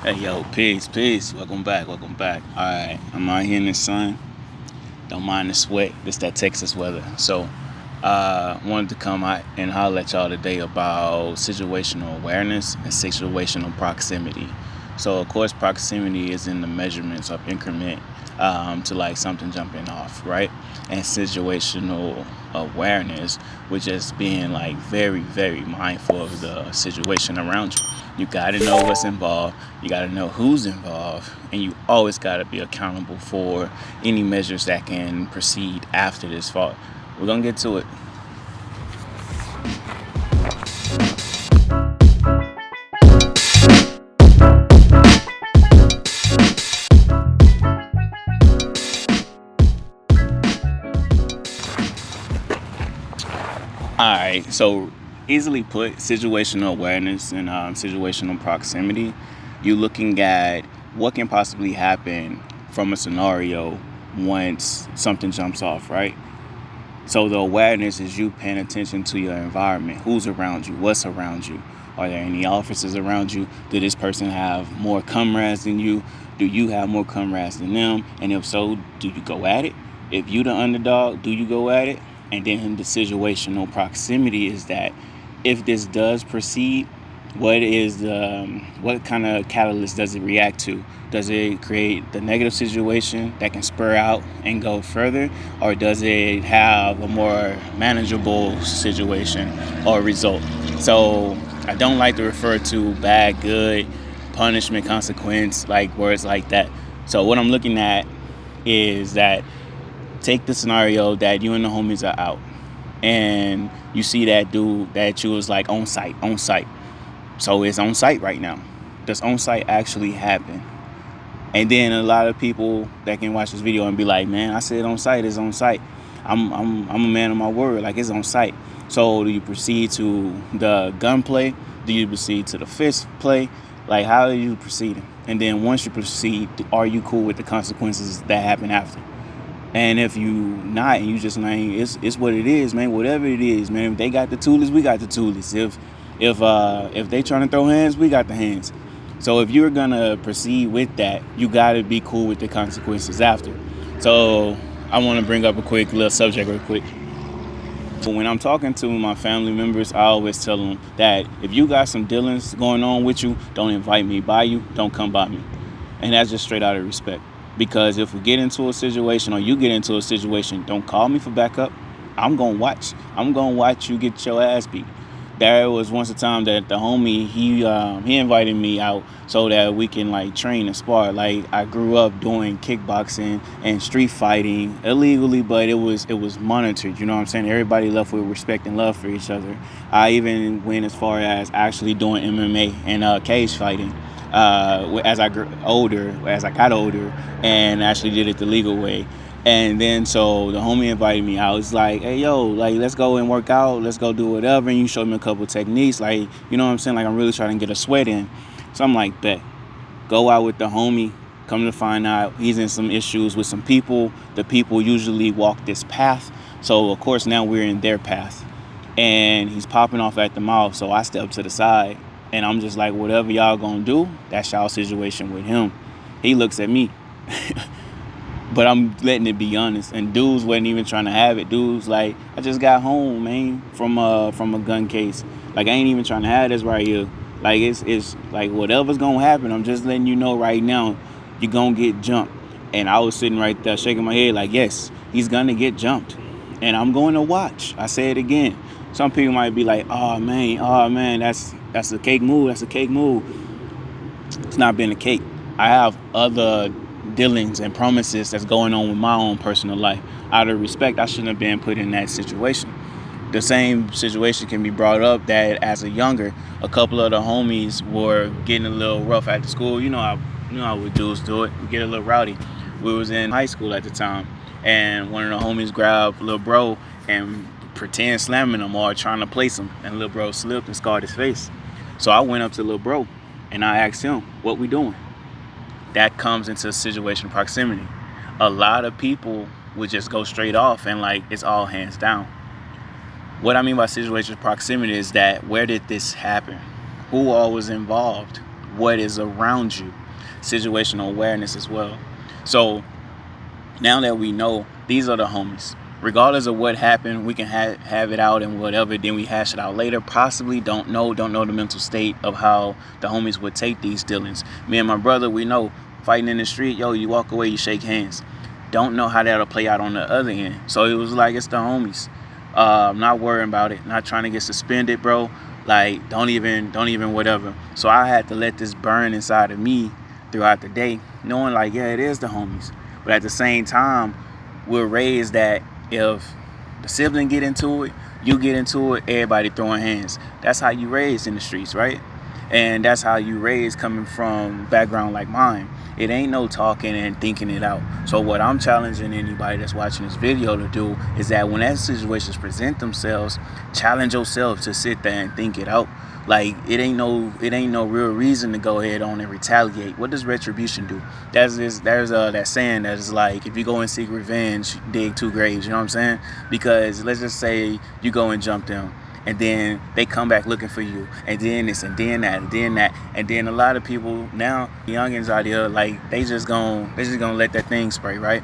Hey yo, peace. Welcome back. Alright, I'm out here in the sun. Don't mind the sweat. This that Texas weather. So wanted to come out and holler at y'all today about situational awareness and situational proximity. So of course proximity is in the measurements of increment to like something jumping off, right? And situational awareness, which is being like very, very mindful of the situation around you. You got to know what's involved. You got to know who's involved, and you always got to be accountable for any measures that can proceed after this fault. We're gonna get to it. All right. So easily put, situational awareness and situational proximity. You're looking at what can possibly happen from a scenario once something jumps off, right? So the awareness is you paying attention to your environment, who's around you, what's around you. Are there any officers around you? Did this person have more comrades than you? Do you have more comrades than them? And if so, do you go at it? If you the underdog, do you go at it? And then the situational proximity is that if this does proceed, what kind of catalyst does it react to? Does it create the negative situation that can spur out and go further, or does it have a more manageable situation or result? So I don't like to refer to bad, good, punishment, consequence, like words like that. So what I'm looking at is that take the scenario that you and the homies are out and you see that dude that you was like on site. So it's on site right now. Does on site actually happen? And then a lot of people that can watch this video and be like, man, I said on site is on site. I'm a man of my word, like it's on site. So do you proceed to the gunplay? Do you proceed to the fist play? Like how are you proceeding? And then once you proceed, are you cool with the consequences that happen after? And if you not, and you just like, it's what it is, man. Whatever it is, man. If they got the toolies, we got the toolies. If they trying to throw hands, we got the hands. So if you're gonna proceed with that, you gotta be cool with the consequences after. So I want to bring up a quick little subject real quick. But when I'm talking to my family members, I always tell them that if you got some dealings going on with you, don't invite me by you, don't come by me. And that's just straight out of respect. Because if we get into a situation or you get into a situation, don't call me for backup. I'm gonna watch. I'm gonna watch you get your ass beat. There was once a time that the homie he invited me out so that we can like train and spar. Like I grew up doing kickboxing and street fighting illegally, but it was monitored. You know what I'm saying? Everybody left with respect and love for each other. I even went as far as actually doing MMA and cage fighting. As I got older, and actually did it the legal way. And then so the homie invited me out. It's like, hey yo, like let's go and work out, let's go do whatever. And you showed me a couple techniques, like you know what I'm saying, like I'm really trying to get a sweat in. So I'm like, bet, go out with the homie. Come to find out, he's in some issues with some people. The people usually walk this path, so of course now we're in their path. And he's popping off at the mouth, so I step to the side. And I'm just like, whatever y'all gonna do, that's y'all situation with him. He looks at me. But I'm letting it be honest. And dudes wasn't even trying to have it. Dudes like, I just got home, man, from a gun case. Like I ain't even trying to have this right here. Like it's like whatever's gonna happen, I'm just letting you know right now, you're gonna get jumped. And I was sitting right there shaking my head like, yes, he's gonna get jumped. And I'm going to watch. I say it again. Some people might be like, oh man, that's a cake move. It's not been a cake. I have other dealings and promises that's going on with my own personal life. Out of respect, I shouldn't have been put in that situation. The same situation can be brought up that as a younger, a couple of the homies were getting a little rough at the school. You know how we dudes do it. We get a little rowdy. We was in high school at the time, and one of the homies grabbed little bro and pretend slamming him or trying to place him, and little bro slipped and scarred his face. So I went up to little bro and I asked him, what we doing? That comes into situation proximity. A lot of people would just go straight off and like it's all hands down. What I mean by situation proximity is that where did this happen? Who all was involved? what is around you. Situational awareness as well. So now that we know these are the homies, regardless of what happened, we can have it out and whatever, then we hash it out later. Possibly don't know the mental state of how the homies would take these dealings. Me and my brother, we know fighting in the street, yo, you walk away, you shake hands. Don't know how that'll play out on the other end. So it was like, it's the homies. I'm not worrying about it, not trying to get suspended, bro. Like, don't even whatever. So I had to let this burn inside of me throughout the day, knowing like, yeah, it is the homies. But at the same time, we're raised that if the sibling get into it, you get into it, everybody throwing hands. That's how you raised in the streets, right? And that's how you raised coming from background like mine. It ain't no talking and thinking it out. So what I'm challenging anybody that's watching this video to do is that when that situations present themselves, challenge yourself to sit there and think it out. Like, it ain't no real reason to go ahead on and retaliate. What does retribution do? There's that saying that is like, if you go and seek revenge, dig 2 graves. You know what I'm saying? Because let's just say you go and jump them, and then they come back looking for you, and then this, and then that, and then that, and then a lot of people now, youngins out here, like they just gonna let that thing spray, right?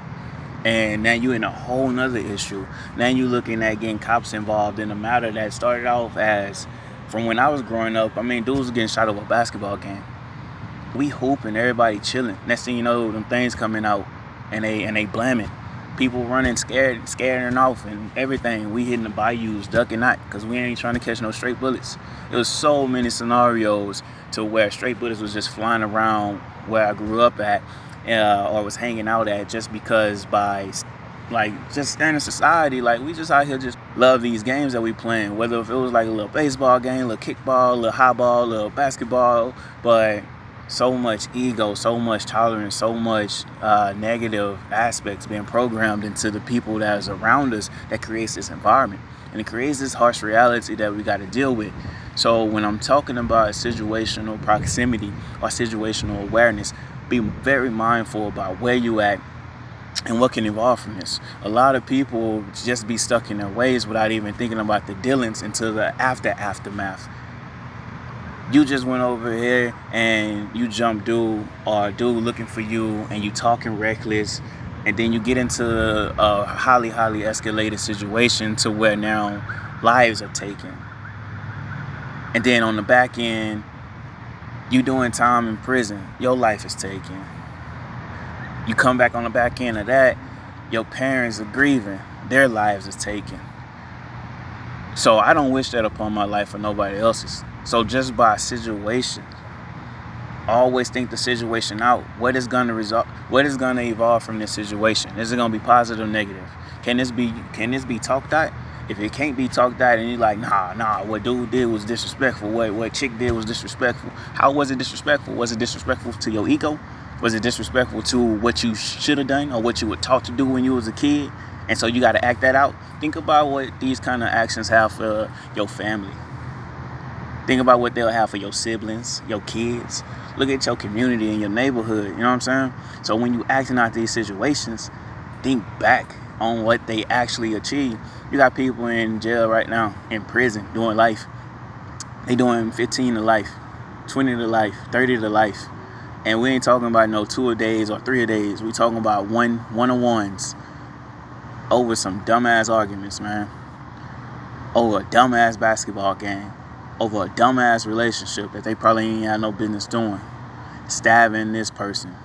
And now you in a whole nother issue. Now you looking at getting cops involved in a matter that started off as, from when I was growing up, I mean, dudes was getting shot over a basketball game. We hooping, everybody chilling. Next thing you know, them things coming out, and they blaming. People running scaring off and everything. We hitting the bayous, ducking out, because we ain't trying to catch no straight bullets. It was so many scenarios to where straight bullets was just flying around where I grew up at, or was hanging out at, just because by like just standing in society, like we just out here just love these games that we playing, whether if it was like a little baseball game, a little kickball, a little high ball, a little basketball. But so much ego, so much tolerance, so much negative aspects being programmed into the people that is around us, that creates this environment, and it creates this harsh reality that we got to deal with. So when I'm talking about situational proximity or situational awareness, be very mindful about where you at and what can evolve from this. A lot of people just be stuck in their ways without even thinking about the dealings until the aftermath. You just went over here and you jumped dude, or dude looking for you, and you talking reckless, and then you get into a highly escalated situation to where now lives are taken. And then on the back end, you doing time in prison, your life is taken. You come back on the back end of that, your parents are grieving, their lives is taken. So I don't wish that upon my life or nobody else's. So just by situation, always think the situation out. What is going to evolve from this situation? Is it going to be positive or negative? Can this be talked out? If it can't be talked out and you're like, nah, what dude did was disrespectful, what chick did was disrespectful. How was it disrespectful? Was it disrespectful to your ego? Was it disrespectful to what you should have done or what you were taught to do when you was a kid? And so you got to act that out. Think about what these kind of actions have for your family. Think about what they'll have for your siblings, your kids. Look at your community and your neighborhood. You know what I'm saying? So when you acting out these situations, think back on what they actually achieved. You got people in jail right now, in prison, doing life. They doing 15 to life, 20 to life, 30 to life. And we ain't talking about no 2 a days or 3 a days. We talking about one-on-ones over some dumbass arguments, man. Over a dumbass basketball game. Over a dumbass relationship that they probably ain't had no business doing. Stabbing this person,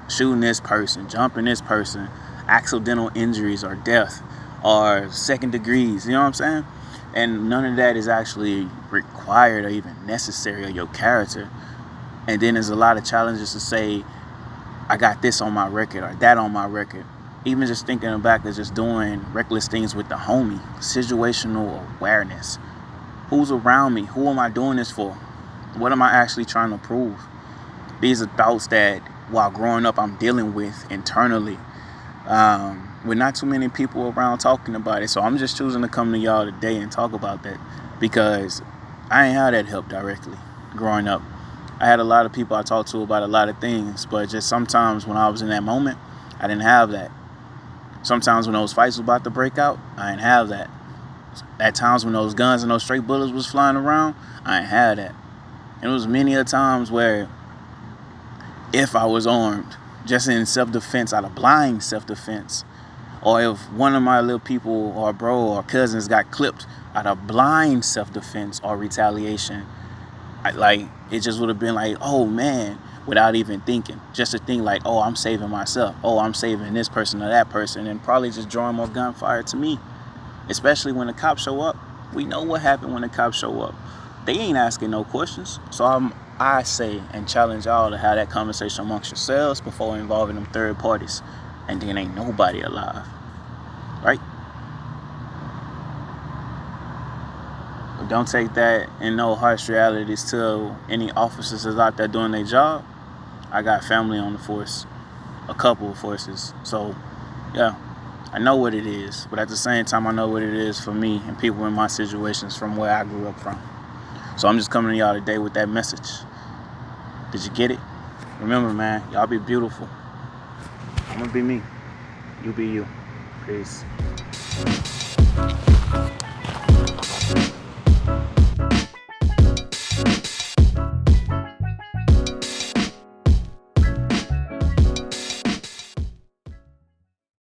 shooting this person, jumping this person, accidental injuries or death or second degrees, you know what I'm saying? And none of that is actually required or even necessary of your character. And then there's a lot of challenges to say, I got this on my record or that on my record. Even just thinking back to just doing reckless things with the homie. Situational awareness. Who's around me? Who am I doing this for? What am I actually trying to prove? These are thoughts that, while growing up, I'm dealing with internally. With not too many people around talking about it. So I'm just choosing to come to y'all today and talk about that, because I ain't had that help directly growing up. I had a lot of people I talked to about a lot of things, but just sometimes when I was in that moment, I didn't have that. Sometimes when those fights was about to break out, I didn't have that. At times when those guns and those straight bullets was flying around, I ain't had that. And it was many a times where if I was armed, just in self-defense, out of blind self-defense, or if one of my little people or bro or cousins got clipped out of blind self-defense or retaliation, it just would have been like, oh man, without even thinking, just to think like, oh, I'm saving myself, oh, I'm saving this person or that person, and probably just drawing more gunfire to me. Especially when the cops show up. We know what happened when the cops show up. They ain't asking no questions. So I say and challenge y'all to have that conversation amongst yourselves before involving them third parties. And then ain't nobody alive. Right? But don't take that and no harsh realities to any officers that's out there doing their job. I got family on the force. A couple of forces. So, yeah. I know what it is, but at the same time, I know what it is for me and people in my situations from where I grew up from. So I'm just coming to y'all today with that message. Did you get it? Remember, man, y'all be beautiful. I'm gonna be me. You be you. Peace.